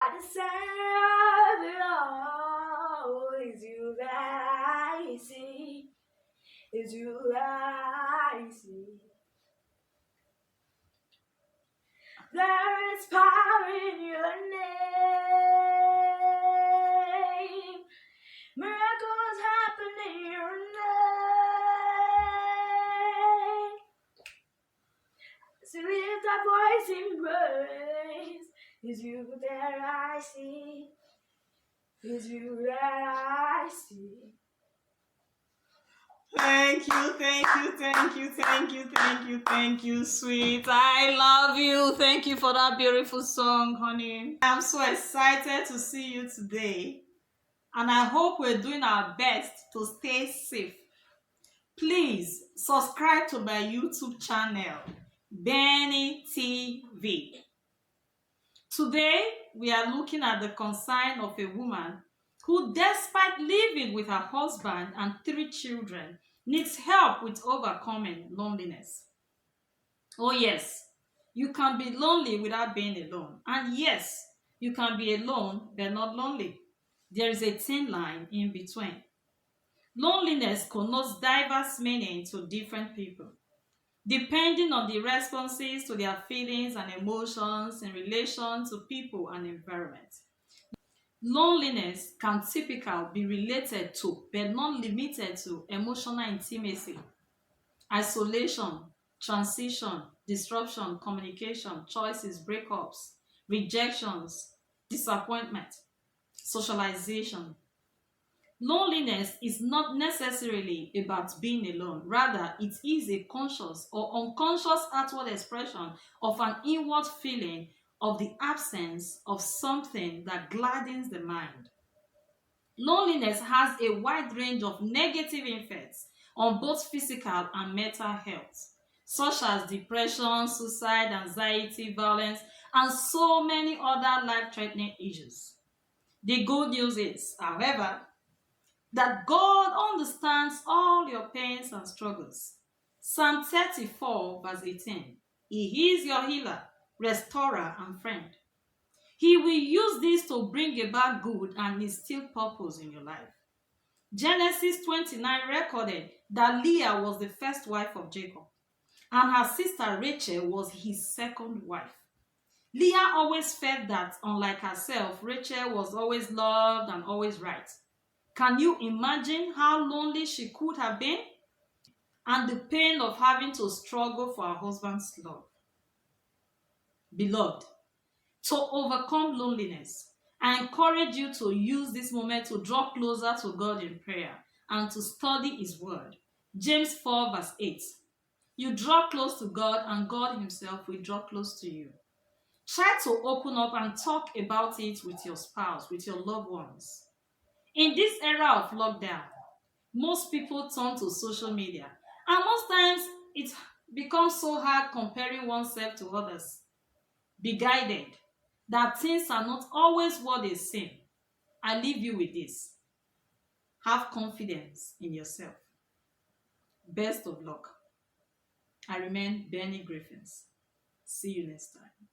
At the center of it all is you that I see. Is you that I see. There is power in your name. Miracles happen in your name. So lift our voice in praise. Is you that I see. Is you that I see. Thank you, sweet. I love you. Thank you for that beautiful song, honey. I'm so excited to see you today, and I hope we're doing our best to stay safe. Please subscribe to my YouTube channel, Benny TV. Today, we are looking at the concern of a woman who, despite living with her husband and 3 children, needs help with overcoming loneliness. Oh yes, you can be lonely without being alone. And yes, you can be alone but not lonely. There is a thin line in between. Loneliness connotes diverse meaning to different people, depending on the responses to their feelings and emotions in relation to people and environment. Loneliness can typically be related to, but not limited to, emotional intimacy, isolation, transition, disruption, communication, choices, breakups, rejections, disappointment, socialization. Loneliness is not necessarily about being alone. Rather, it is a conscious or unconscious outward expression of an inward feeling of the absence of something that gladdens the mind. Loneliness has a wide range of negative effects on both physical and mental health, such as depression, suicide, anxiety, violence, and so many other life-threatening issues. The good news is, however, that God understands all your pains and struggles. Psalm 34, verse 18. He is your healer, restorer, and friend. He will use this to bring about good and instill purpose in your life. Genesis 29 recorded that Leah was the first wife of Jacob, and her sister Rachel was his second wife. Leah always felt that, unlike herself, Rachel was always loved and always right. Can you imagine how lonely she could have been? And the pain of having to struggle for her husband's love. Beloved, to overcome loneliness, I encourage you to use this moment to draw closer to God in prayer and to study His Word. James 4 verse 8. You draw close to God and God Himself will draw close to you. Try to open up and talk about it with your spouse, with your loved ones. In this era of lockdown, most people turn to social media, and most times it becomes so hard comparing oneself to others. Be guided that things are not always what they seem. I leave you with this. Have confidence in yourself. Best of luck. I remain Benny Griffins. See you next time.